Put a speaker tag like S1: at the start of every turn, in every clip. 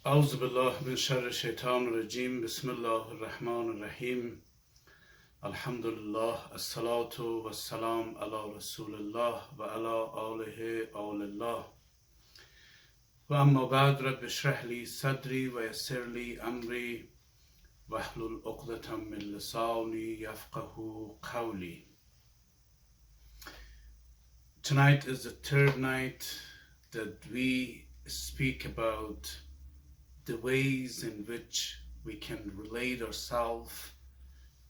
S1: أعوذ بالله من شر الشيطان الرجيم بسم الله الرحمن الرحيم الحمد لله الصلاة والسلام على رسول الله وعلى آله آل الله وأما بعد رب اشرح لي صدري ويسر لي أمري واحلل عقدة من لساني يفقه قولي. Tonight is the third night that we speak about the ways in which we can relate ourselves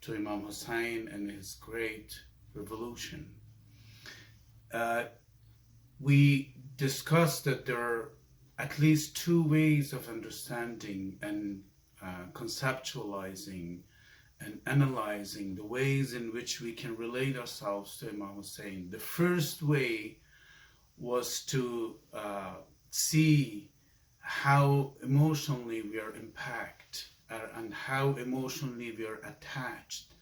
S1: to Imam Hussein and his great revolution. We discussed that there are at least two ways of understanding and conceptualizing and analyzing the ways in which we can relate ourselves to Imam Hussein. The first way was to see how emotionally we are impacted and how emotionally we are attached.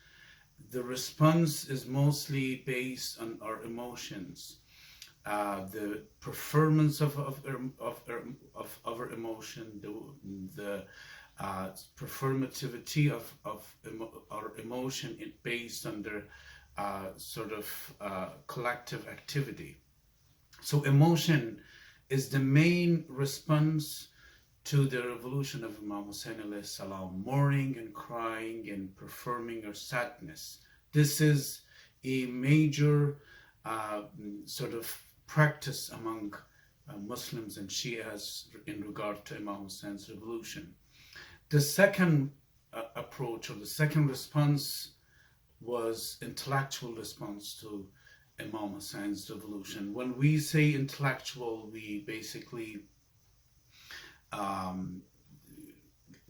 S1: The response is mostly based on our emotions. The performance of our emotion, the performativity of our emotion is based on the collective activity. So emotion is the main response to the revolution of Imam Hussein alayhi salam, mourning and crying and performing our sadness. This is a major practice among Muslims and Shias in regard to Imam Hussein's revolution. The second approach or the second response was intellectual response to Imam Hussein's revolution. When we say intellectual, we basically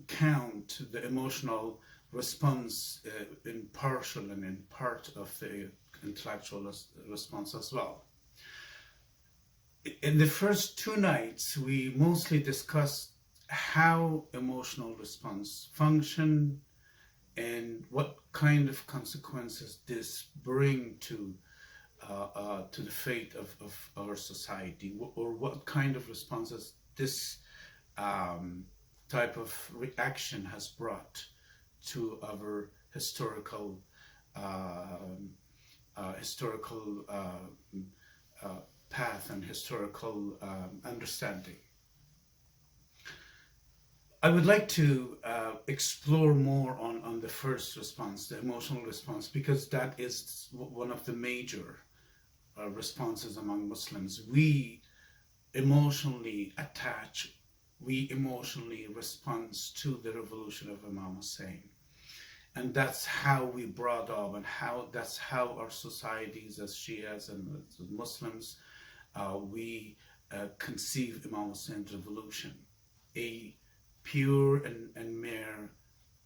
S1: count the emotional response in partial and in part of the intellectual response as well. In the first two nights, we mostly discussed how emotional response function and what kind of consequences this bring to the fate of our society, or what kind of responses this type of reaction has brought to our historical path and historical understanding. I would like to explore more on the first response, the emotional response, because that is one of the major responses among Muslims. We emotionally attach, we emotionally respond to the revolution of Imam Hussein. And that's how we brought up, and that's how our societies as Shias and as Muslims, we conceive Imam Hussein's revolution, a pure and mere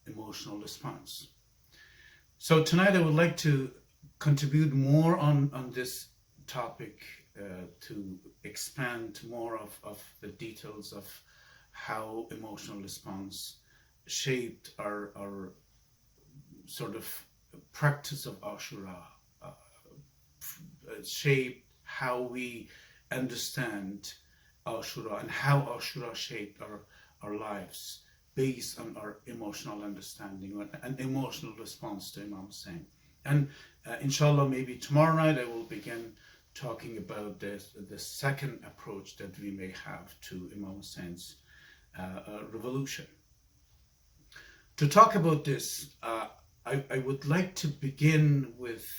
S1: emotional response. So tonight I would like to contribute more on this topic, to expand more of the details of how emotional response shaped our sort of practice of Ashoura, shaped how we understand Ashoura and how Ashoura shaped our lives based on our emotional understanding and emotional response to Imam Hussein. And inshallah, maybe tomorrow night I will begin talking about the second approach that we may have to Imam Hussein's revolution. To talk about this, I would like to begin with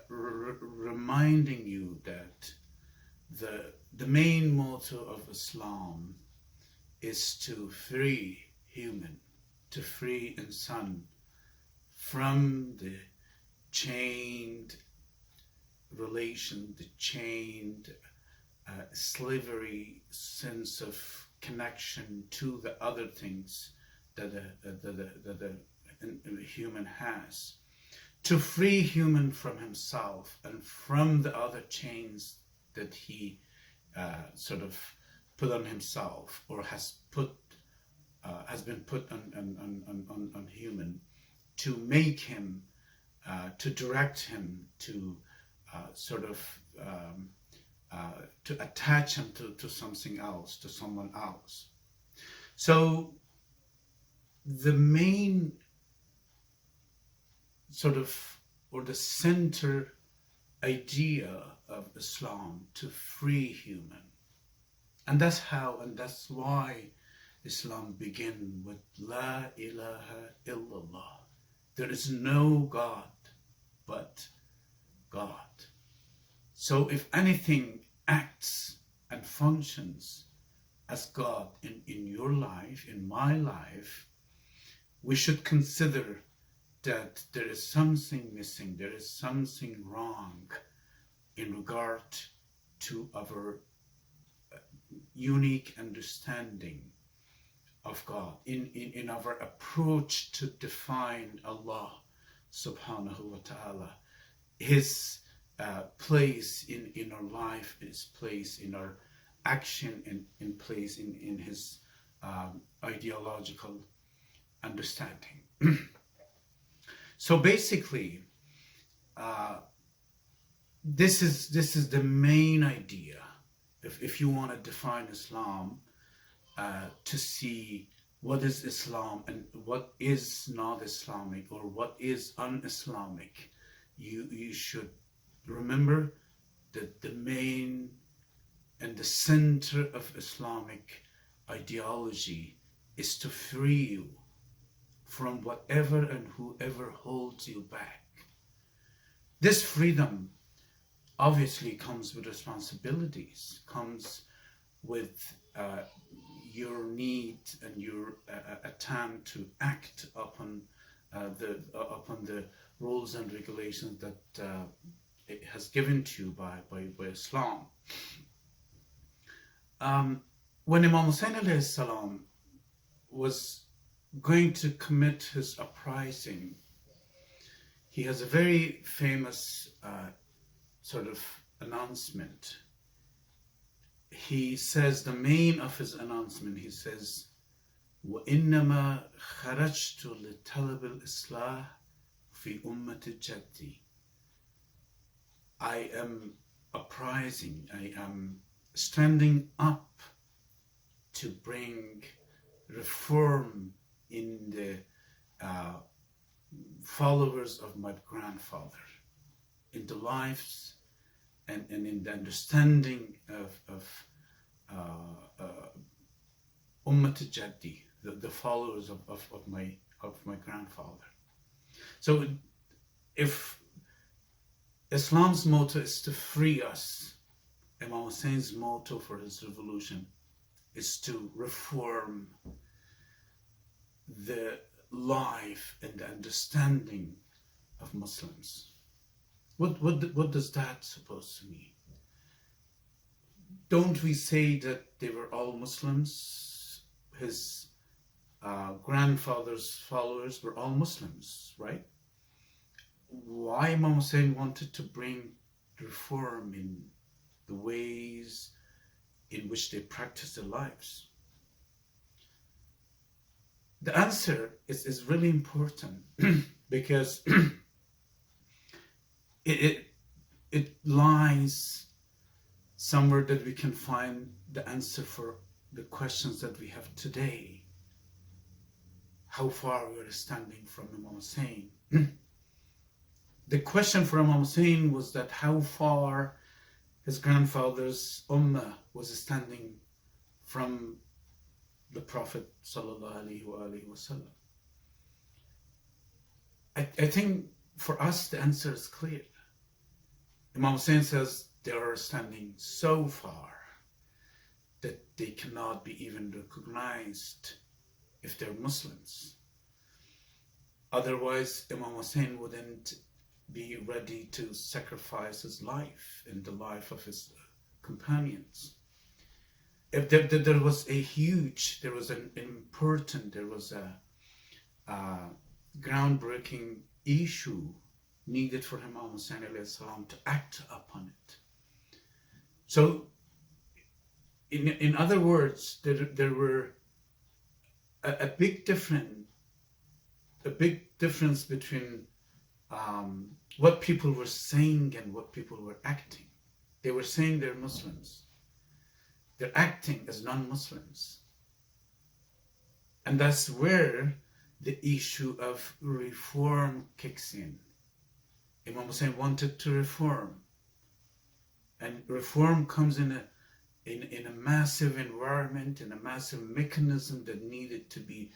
S1: reminding you that the main motto of Islam is to free human, to free insan from the chained relation, the chained slavery sense of connection to the other things that a human has, to free human from himself and from the other chains that he put on himself, or has been put on human, to make him, to direct him, to to attach him to something else, to someone else. So the main sort of, or the center idea of Islam to free human. And that's how, and that's why Islam begin with La ilaha illallah. There is no God but God. So if anything acts and functions as God in your life, in my life, we should consider that there is something missing, there is something wrong in regard to our unique understanding of God, in our approach to define Allah subhanahu wa ta'ala, His place in our life, His place in our action, and in place in His ideological understanding. So basically, this is the main idea. If you want to define Islam, to see what is Islam and what is not Islamic, or what is un-Islamic, you should remember that the main and the center of Islamic ideology is to free you from whatever and whoever holds you back. This freedom obviously comes with responsibilities, comes with your need and your attempt to act upon the rules and regulations that it has given to you by Islam. When Imam Hussein alayhi salam was going to commit his uprising, he has a very famous sort of announcement. He says, the main of his announcement, he says, وَإِنَّمَا خَرَجْتُ لِطَلَبِ الْإِصْلَاحِ فِي أُمَّةِ جَدِّي. I am uprising, I am standing up to bring reform in the followers of my grandfather, in the lives and in the understanding of Ummat Jaddi, the followers of my grandfather. So if Islam's motto is to free us, Imam Hussein's motto for his revolution is to reform the life and the understanding of Muslims. What does that supposed to mean? Don't we say that they were all Muslims? His grandfather's followers were all Muslims, right? Why Imam Hussein wanted to bring reform in the ways in which they practice their lives? The answer is really important because it lies somewhere that we can find the answer for the questions that we have today. How far we are standing from Imam Hussein. The question for Imam Hussein was that how far his grandfather's ummah was standing from the Prophet sallallahu alaihi wasallam. I think for us the answer is clear. Imam Hussein says they are standing so far that they cannot be even recognized if they're Muslims. Otherwise, Imam Hussein wouldn't be ready to sacrifice his life and the life of his companions. If there was an important, there was a groundbreaking issue needed for Imam Hussein alayhi salam to act upon it. So, in other words, there were a big difference between what people were saying and what people were acting. They were saying they're Muslims. They're acting as non-Muslims. And that's where the issue of reform kicks in. Imam Hussein wanted to reform, and reform comes in a massive environment, in a massive mechanism that needed to be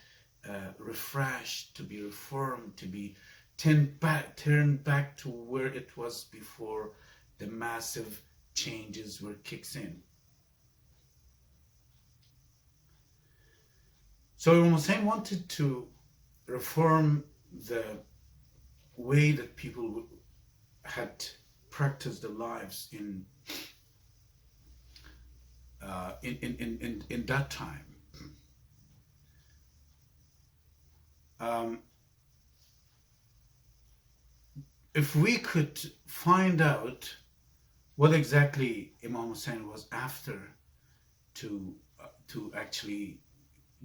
S1: refreshed, to be reformed, to be turned back to where it was before the massive changes were kicks in. So Imam Hussein wanted to reform the way that people had practiced their lives in that time. If we could find out what exactly Imam Hussein was after to actually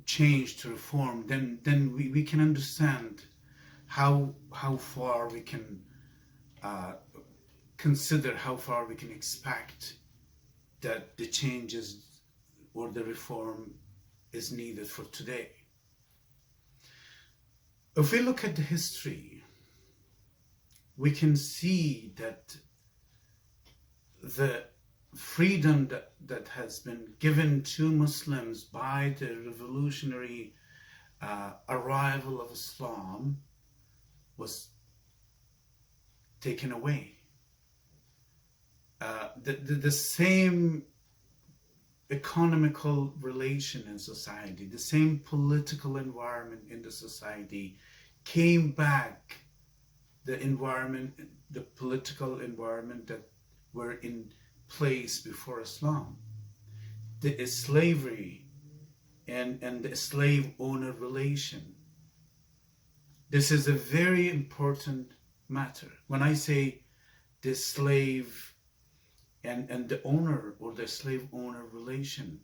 S1: change, to reform, then we can understand how far we can consider, how far we can expect that the changes or the reform is needed for today. If we look at the history, we can see that the freedom that has been given to Muslims by the revolutionary arrival of Islam was taken away. The same economical relation in society, the same political environment in the society came back. The environment, the political environment that were in place before Islam. The slavery and the slave-owner relation. This is a very important matter. When I say the slave and the owner or the slave-owner relation,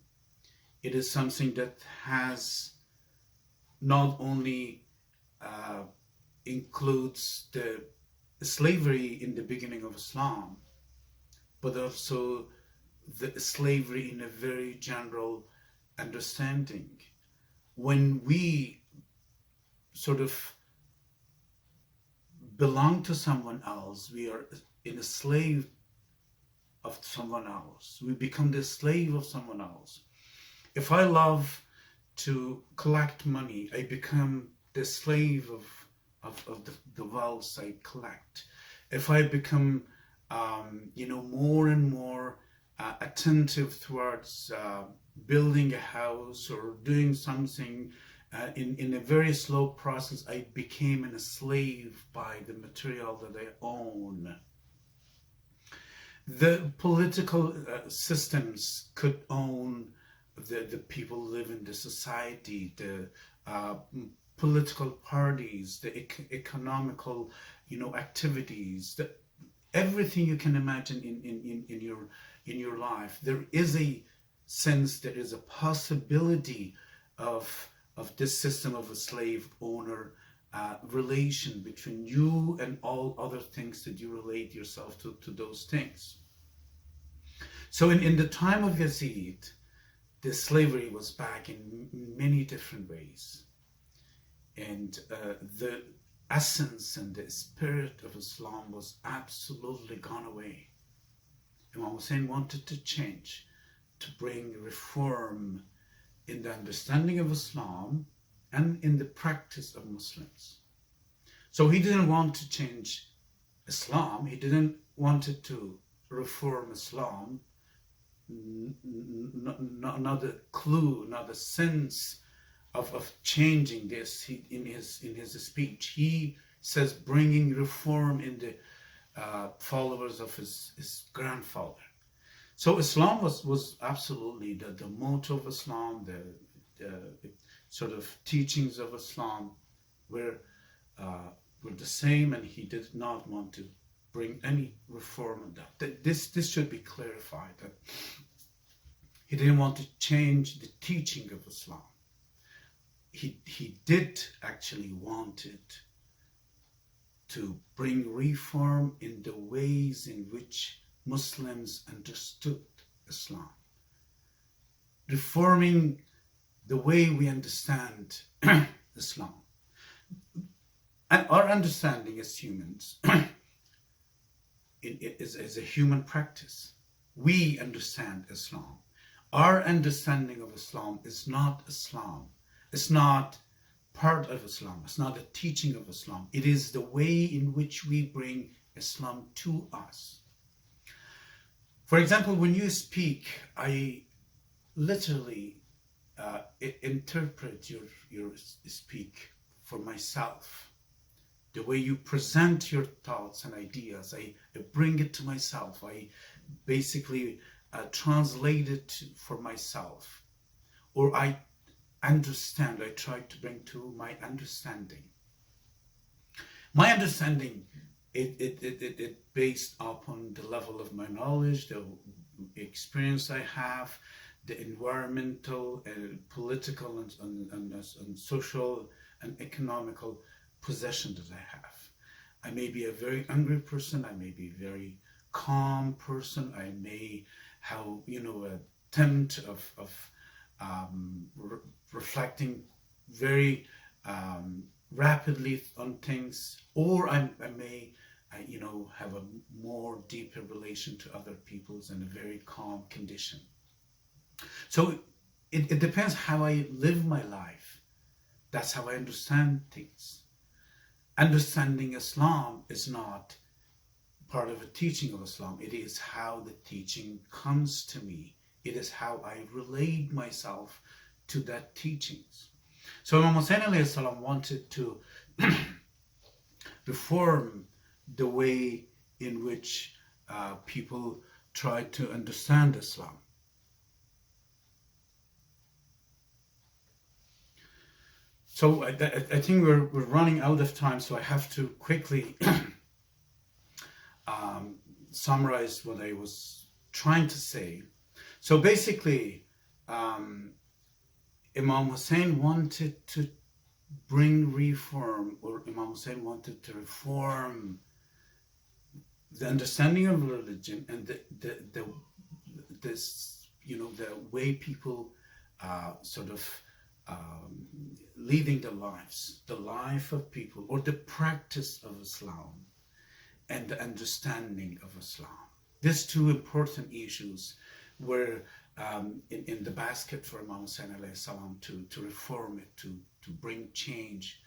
S1: it is something that has not only includes the slavery in the beginning of Islam, but also the slavery in a very general understanding. When we sort of belong to someone else, we are in a slave of someone else. We become the slave of someone else. If I love to collect money, I become the slave of the wealth I collect. If I become more and more attentive towards building a house or doing something in a very slow process, I became a slave by the material that I own. The political systems could own the people who live in the society, the political parties, the economical, activities, everything you can imagine in your life. There is a sense, there is a possibility of this system of a slave owner relation between you and all other things that you relate yourself to those things. So in the time of Yazid, the slavery was back in many different ways. And the essence and the spirit of Islam was absolutely gone away. Imam Hussein wanted to change, to bring reform in the understanding of Islam and in the practice of Muslims. So he didn't want to change Islam. He didn't want to reform Islam. Not a clue, not a sense of changing this. In his speech, he says bringing reform in the followers of his grandfather. So Islam was absolutely the motto of Islam, the sort of teachings of Islam were the same, and he did not want to bring any reform on that. This should be clarified, that he didn't want to change the teaching of Islam. He did actually wanted to bring reform in the ways in which Muslims understood Islam. Reforming the way we understand Islam. And our understanding as humans is a human practice. We understand Islam. Our understanding of Islam is not Islam. It's not part of Islam. It's not a teaching of Islam. It is the way in which we bring Islam to us. For example, when you speak, I literally interpret your speak for myself. The way you present your thoughts and ideas, I bring it to myself. I basically translate it for myself. Or I understand, I try to bring to my understanding. My understanding, it based upon the level of my knowledge, the experience I have, the environmental, political, and social and economical possession that I have. I may be a very angry person. I may be a very calm person. I may have, a attempt of reflecting very rapidly on things, or I may, have a more deeper relation to other people's in a very calm condition. So it depends how I live my life. That's how I understand things. Understanding Islam is not part of a teaching of Islam. It is how the teaching comes to me. It is how I relate myself to that teachings. So Imam Hussein alayhi salam wanted to reform the way in which people try to understand Islam. So I think we're running out of time, so I have to quickly summarize what I was trying to say. So basically, Imam Hussein wanted to bring reform, or Imam Hussein wanted to reform the understanding of religion and the way people leading their lives, the life of people, or the practice of Islam and the understanding of Islam. These two important issues were in the basket for Imam Hussein alayhi salam to reform it, to bring change,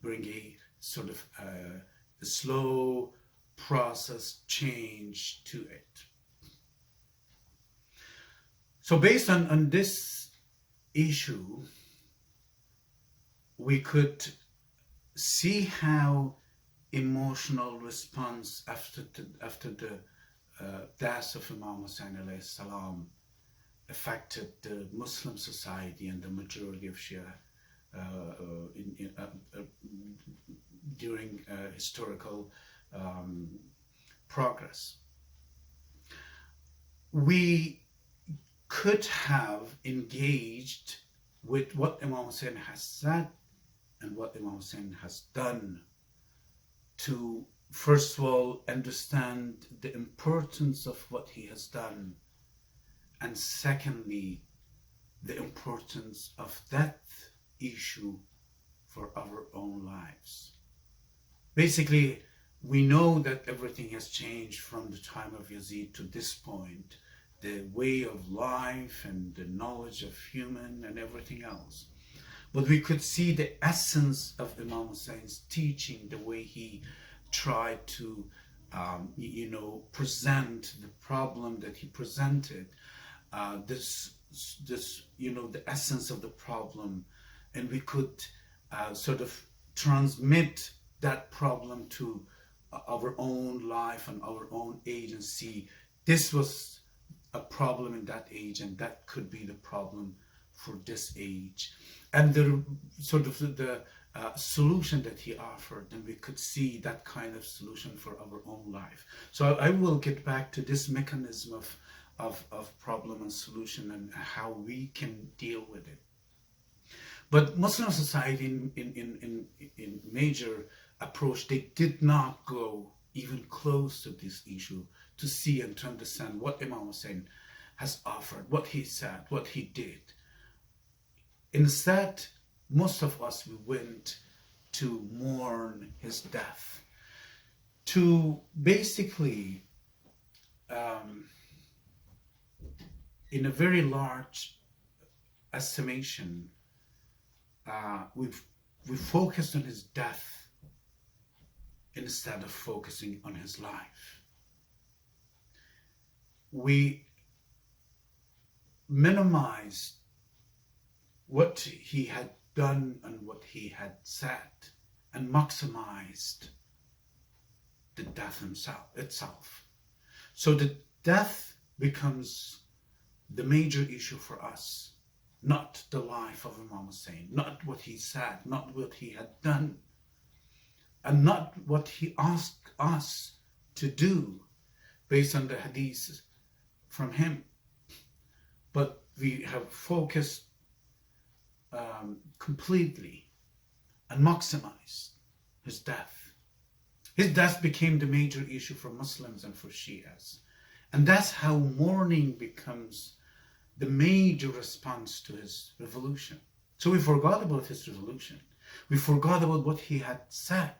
S1: bring a sort of a slow process change to it. So based on this issue, we could see how emotional response after the death of Imam Hussein alayhi salam affected the Muslim society and the majority of Shia during historical progress. We could have engaged with what Imam Hussein has said and what Imam Hussein has done to, first of all, understand the importance of what he has done, and secondly, the importance of that issue for our own lives. Basically, we know that everything has changed from the time of Yazid to this point, the way of life and the knowledge of human and everything else. But we could see the essence of Imam Hussein's teaching, the way he tried to, present the problem that he presented, the essence of the problem, and we could sort of transmit that problem to our own life and our own agency. This was a problem in that age, and that could be the problem for this age. And the sort of the solution that he offered, and we could see that kind of solution for our own life. So I will get back to this mechanism of problem and solution and how we can deal with it. But Muslim society in major approach, they did not go even close to this issue to see and to understand what Imam Hussein has offered, what he said, what he did. Instead, most of us, we went to mourn his death, to basically, in a very large estimation, we focused on his death instead of focusing on his life. We minimized what he had done and what he had said, and maximized the death itself. So the death becomes the major issue for us, not the life of Imam Hussein, not what he said, not what he had done, and not what he asked us to do based on the hadiths from him. But we have focused completely and maximized his death. His death became the major issue for Muslims and for Shias. And that's how mourning becomes the major response to his revolution. So we forgot about his revolution. We forgot about what he had said.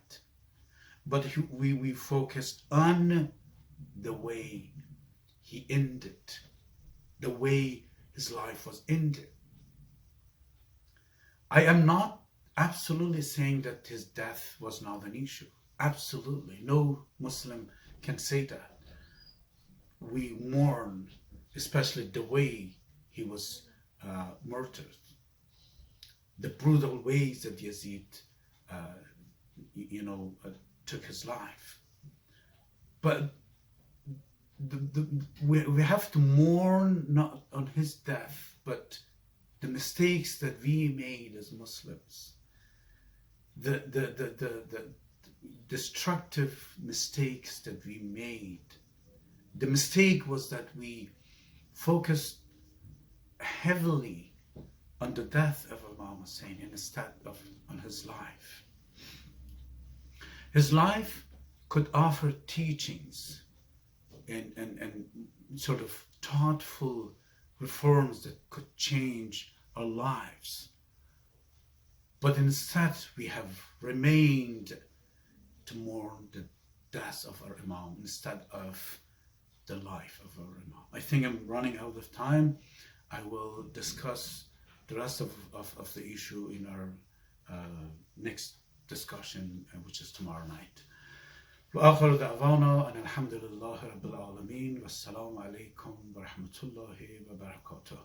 S1: But we focused on the way he ended, the way his life was ended. I am not absolutely saying that his death was not an issue. Absolutely. No Muslim can say that. We mourn, especially the way he was murdered, the brutal ways that Yazid, took his life. But we have to mourn not on his death, but the mistakes that we made as Muslims, the destructive mistakes that we made. The mistake was that we focused heavily on the death of Imam Hussein instead of on his life. His life could offer teachings and sort of thoughtful reforms that could change our lives. But instead, we have remained to mourn the death of our Imam instead of the life of our Imam. I think I'm running out of time. I will discuss the rest of the issue in our next discussion, which is tomorrow night. وآخر دعوانا أن الحمد لله رب العالمين والسلام عليكم ورحمة الله وبركاته.